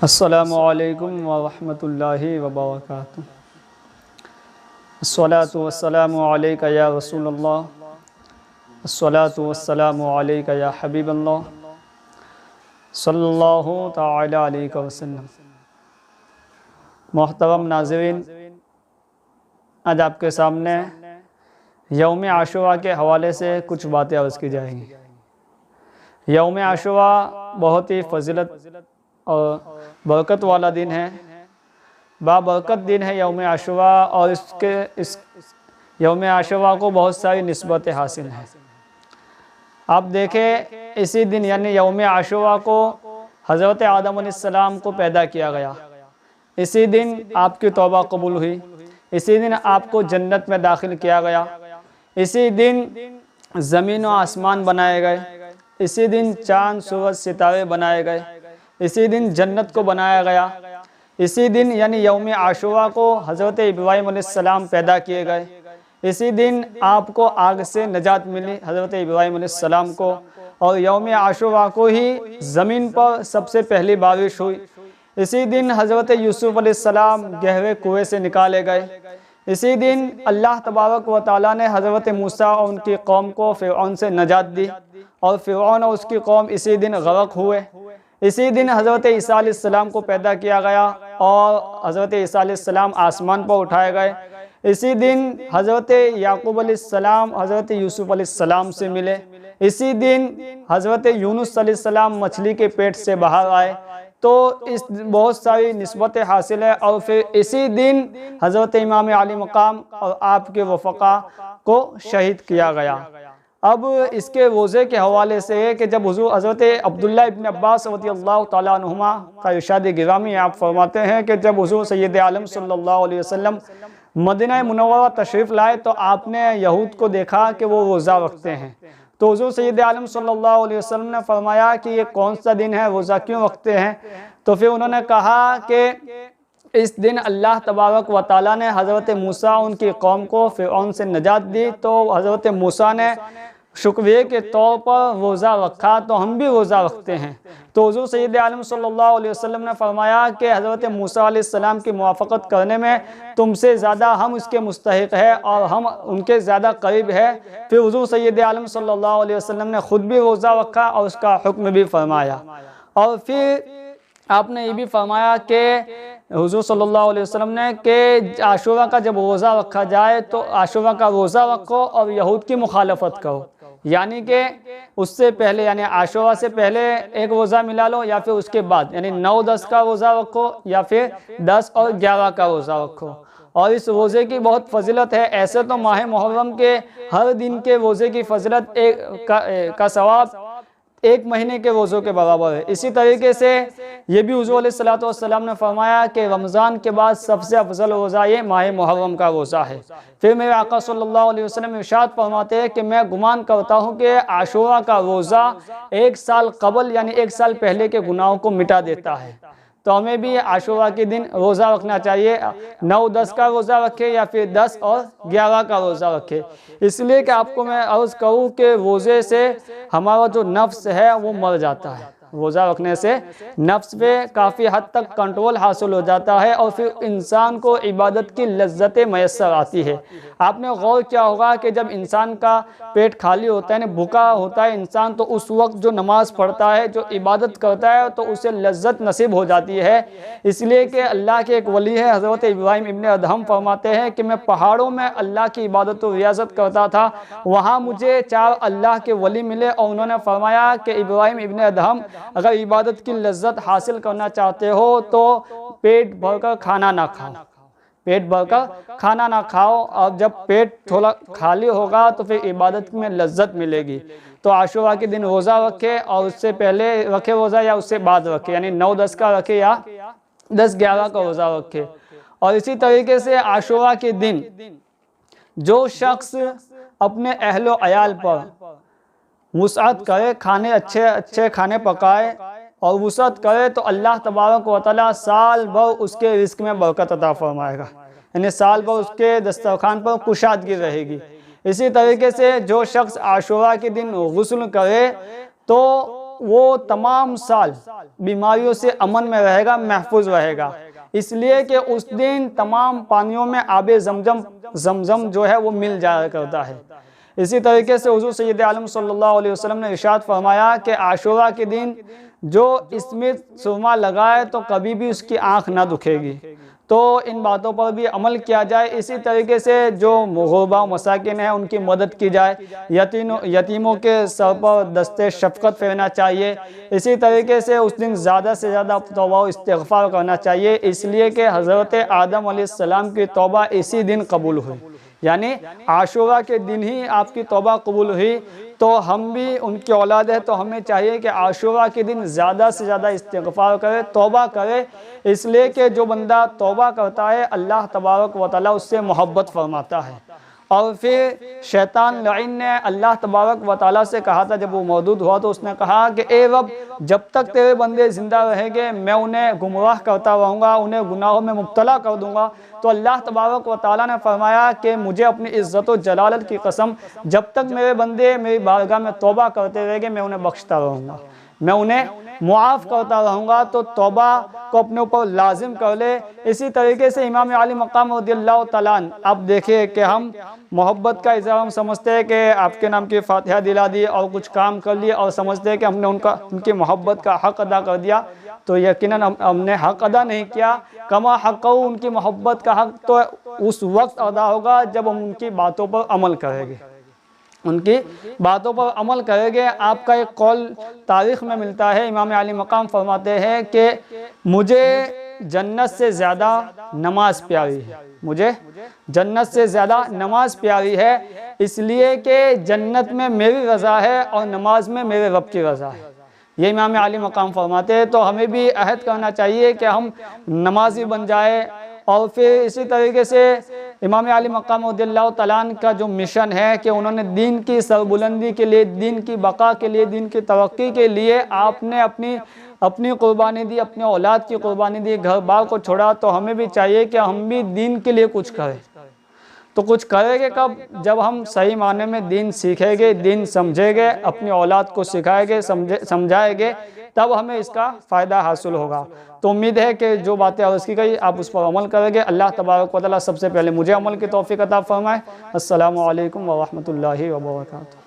السلام علیکم ورحمۃ اللہ وبرکاتہ۔ الصلاۃ والسلام علیک یا رسول اللہ، الصلاۃ والسلام علیک یا حبیب اللہ، صلی اللہ تعالی علیہ وسلم۔ محترم ناظرین، آج آپ کے سامنے یوم عاشوراء کے حوالے سے کچھ باتیں عرض کی جائیں گی۔ یوم عاشوراء بہت ہی فضیلت اور برکت والا دن ہے، بابرکت دن ہے یوم عاشوراء، اور اس یوم عاشوراء کو بہت ساری نسبتیں حاصل ہیں۔ آپ دیکھیں، اسی دن یعنی یوم عاشوراء کو حضرت آدم علیہ السلام کو پیدا کیا گیا، اسی دن آپ کی توبہ قبول ہوئی، اسی دن آپ کو جنت میں داخل کیا گیا، اسی دن زمین و آسمان بنائے گئے، اسی دن چاند سورج ستارے بنائے گئے، اسی دن جنت کو بنایا گیا، اسی دن یعنی یوم عاشوراء کو حضرت ابراہیم علیہ السلام پیدا کیے گئے، اسی دن آپ کو آگ سے نجات ملی حضرت ابراہیم علیہ السلام کو، اور یوم عاشوراء کو ہی زمین پر سب سے پہلی بارش ہوئی، اسی دن حضرت یوسف علیہ السلام گہرے کنویں سے نکالے گئے، اسی دن اللہ تبارک و تعالیٰ نے حضرت موسیٰ اور ان کی قوم کو فرعون سے نجات دی، اور فرعون اور اس کی قوم اسی دن غرق ہوئے، اسی دن حضرت عیسیٰ علیہ السلام کو پیدا کیا گیا، اور حضرت عیسیٰ علیہ السلام آسمان پر اٹھائے گئے، اسی دن حضرت یعقوب علیہ السلام حضرت یوسف علیہ السلام سے ملے، اسی دن حضرت یونس علیہ السلام مچھلی کے پیٹ سے باہر آئے، تو اس بہت ساری نسبتیں حاصل ہے، اور پھر اسی دن حضرت امام علی مقام اور آپ کے وفقا کو شہید کیا گیا۔ اب اس کے روزے کے حوالے سے ہے کہ جب حضرت عبداللہ ابن عباس رضی اللہ تعالیٰ عنہما کا ارشاد گرامی، آپ فرماتے ہیں کہ جب حضور سید عالم صلی اللہ علیہ وسلم مدینہ منورہ تشریف لائے تو آپ نے یہود کو دیکھا کہ وہ روزہ رکھتے ہیں، تو حضور سید عالم صلی اللہ علیہ وسلم نے فرمایا کہ یہ کون سا دن ہے، روزہ کیوں رکھتے ہیں؟ تو پھر انہوں نے کہا کہ اس دن اللہ تبارک و تعالیٰ نے حضرت موسیٰ ان کی قوم کو فرعون سے نجات دی، تو حضرت موسیٰ نے شکریہ کے طور پر روزہ رکھا، تو ہم بھی روزہ رکھتے ہیں۔ تو حضور سید عالم صلی اللہ علیہ وسلم نے فرمایا کہ حضرت موسیٰ علیہ السلام کی موافقت کرنے میں تم سے زیادہ ہم اس کے مستحق ہے، اور ہم ان کے زیادہ قریب ہے۔ پھر حضور سید عالم صلی اللہ علیہ وسلم نے خود بھی روزہ رکھا اور اس کا حکم بھی فرمایا، اور پھر آپ نے یہ بھی فرمایا کہ حضور صلی اللہ علیہ وسلم نے کہ عاشوراء کا جب روزہ رکھا جائے تو عاشوراء کا روزہ رکھو اور یہود کی مخالفت کرو، یعنی کہ اس سے پہلے یعنی عاشوراء سے پہلے ایک روزہ ملا لو، یا پھر اس کے بعد یعنی 9-10 کا روزہ رکھو، یا پھر 10 اور 11 کا روزہ رکھو، اور اس روزے کی بہت فضیلت ہے۔ ایسے تو ماہ محرم کے ہر دن کے روزے کی فضیلت کا ثواب ایک مہینے کے روزوں کے برابر ہے، اسی طریقے سے یہ بھی حضور علیہ السلام نے فرمایا کہ رمضان کے بعد سب سے افضل روزہ یہ ماہ محرم کا روزہ ہے۔ پھر میرے آقا صلی اللہ علیہ وسلم ارشاد فرماتے ہیں کہ میں گمان کرتا ہوں کہ عاشوراء کا روزہ 1 سال قبل یعنی 1 سال پہلے کے گناہوں کو مٹا دیتا ہے، تو ہمیں بھی عاشوراء کے دن روزہ رکھنا چاہیے، 9-10 کا روزہ رکھے یا پھر 10 اور 11 کا روزہ رکھے، اس لیے کہ آپ کو میں عرض کروں کہ روزے سے ہمارا جو نفس ہے وہ مر جاتا ہے، روزہ رکھنے سے نفس پہ کافی حد تک کنٹرول حاصل ہو جاتا ہے، اور پھر انسان کو عبادت کی لذتیں میسر آتی ہے۔ آپ نے غور کیا ہوگا کہ جب انسان کا پیٹ خالی ہوتا ہے، بھوکا ہوتا ہے انسان، تو اس وقت جو نماز پڑھتا ہے، جو عبادت کرتا ہے، تو اسے لذت نصیب ہو جاتی ہے، اس لیے کہ اللہ کے ایک ولی ہے حضرت ابراہیم ابن ادہم فرماتے ہیں کہ میں پہاڑوں میں اللہ کی عبادت و ریاضت کرتا تھا، وہاں مجھے 4 اللہ کے ولی ملے، اور انہوں نے فرمایا کہ ابراہیم ابن ادہم اگر عبادت کی لذت حاصل کرنا چاہتے ہو تو پیٹ بھر کر کھانا نہ کھاؤ، پیٹ بھر کر کھانا نہ کھاؤ، اور جب پیٹ تھوڑا خالی ہوگا تو پھر عبادت میں لذت ملے گی۔ تو عاشوراء کے دن روزہ رکھے، اور اس سے پہلے رکھے روزہ یا اس سے بعد رکھے، یعنی 9-10 کا رکھے یا 10-11 کا روزہ رکھے۔ اور اسی طریقے سے عاشوراء کے دن جو شخص اپنے اہل و عیال پر وسعت کرے، کھانے اچھے کھانے پکائے اور وسعت کرے، تو اللہ تبارک و تعالیٰ سال بھر اس کے رزق میں برکت عطا فرمائے گا، یعنی سال بھر اس کے دسترخوان پر کشادگی رہے گی۔ اسی طریقے سے جو شخص عاشوراء کے دن غسل کرے تو وہ تمام سال بیماریوں سے امن میں رہے گا، محفوظ رہے گا، اس لیے کہ اس دن تمام پانیوں میں آب زمزم جو ہے وہ مل جایا کرتا ہے۔ اسی طریقے سے حضور سید عالم صلی اللہ علیہ وسلم نے ارشاد فرمایا کہ عاشوراء کے دن جو اس میں سرما لگائے تو کبھی بھی اس کی آنکھ نہ دکھے گی۔ تو ان باتوں پر بھی عمل کیا جائے۔ اسی طریقے سے جو غربا و مساکین ہیں ان کی مدد کی جائے، یتیموں کے سر پر دستے شفقت پھیرنا چاہیے۔ اسی طریقے سے اس دن زیادہ سے زیادہ توبہ و استغفار کرنا چاہیے، اس لیے کہ حضرت آدم علیہ السلام کی توبہ اسی دن قبول ہوئی، یعنی عاشوراء کے دن ہی آپ کی توبہ قبول ہوئی۔ تو ہم بھی ان کی اولاد ہے تو ہمیں چاہیے کہ عاشوراء کے دن زیادہ سے زیادہ استغفار کرے، توبہ کرے، اس لیے کہ جو بندہ توبہ کرتا ہے اللہ تبارک و تعالیٰ اس سے محبت فرماتا ہے۔ اور پھر شیطان لعین نے اللہ تبارک و تعالیٰ سے کہا تھا، جب وہ موجود ہوا تو اس نے کہا کہ اے رب، جب تک تیرے بندے زندہ رہیں گے میں انہیں گمراہ کرتا رہوں گا، انہیں گناہوں میں مبتلا کر دوں گا۔ تو اللہ تبارک و تعالیٰ نے فرمایا کہ مجھے اپنی عزت و جلالت کی قسم، جب تک میرے بندے میری بارگاہ میں توبہ کرتے رہیں گے میں انہیں بخشتا رہوں گا، میں انہیں معاف کرتا رہوں گا۔ تو توبہ کو اپنے اوپر لازم کر لے۔ اسی طریقے سے امام علی مقام رضی اللہ تعالیٰ عنہ، آپ دیکھیں کہ ہم محبت کا اظہار ہم سمجھتے ہیں کہ آپ کے نام کی فاتحہ دلا دی اور کچھ کام کر لیے اور سمجھتے ہیں کہ ہم نے ان کی محبت کا حق ادا کر دیا، تو یقیناً ہم نے حق ادا نہیں کیا۔ کما حق ان کی محبت کا حق تو اس وقت ادا ہوگا جب ہم ان کی باتوں پر عمل کریں گے، ان کی باتوں پر عمل کریں گے۔ آپ کا ایک قول تاریخ میں ملتا ہے، امام علی مقام فرماتے ہیں کہ مجھے جنت سے زیادہ نماز پیاری ہے، مجھے جنت سے زیادہ نماز پیاری ہے، اس لیے کہ جنت میں میری رضا ہے اور نماز میں میرے رب کی رضا ہے۔ یہ امام علی مقام فرماتے ہیں۔ تو ہمیں بھی عہد کرنا چاہیے کہ ہم نمازی بن جائیں۔ اور پھر اسی طریقے سے امام علی مقام رضی اللہ تعالیٰ عنہ کا جو مشن ہے کہ انہوں نے دین کی سربلندی کے لیے، دین کی بقا کے لیے، دین کی ترقی کے لیے آپ نے اپنی قربانی دی، اپنے اولاد کی قربانی دی، گھر بار کو چھوڑا۔ تو ہمیں بھی چاہیے کہ ہم بھی دین کے لیے کچھ کریں۔ تو کچھ کریں گے کب؟ جب ہم صحیح معنی میں دین سیکھیں گے، دین سمجھیں گے، اپنی اولاد کو سکھائیں گے، سمجھائیں گے، تب ہمیں اس کا فائدہ حاصل ہوگا۔ تو امید ہے کہ جو باتیں عرض کی گئی آپ اس پر عمل کریں گے۔ اللہ تبارک و تعالیٰ سب سے پہلے مجھے عمل کی توفیق عطا فرمائے۔ السلام علیکم ورحمۃ اللہ وبرکاتہ۔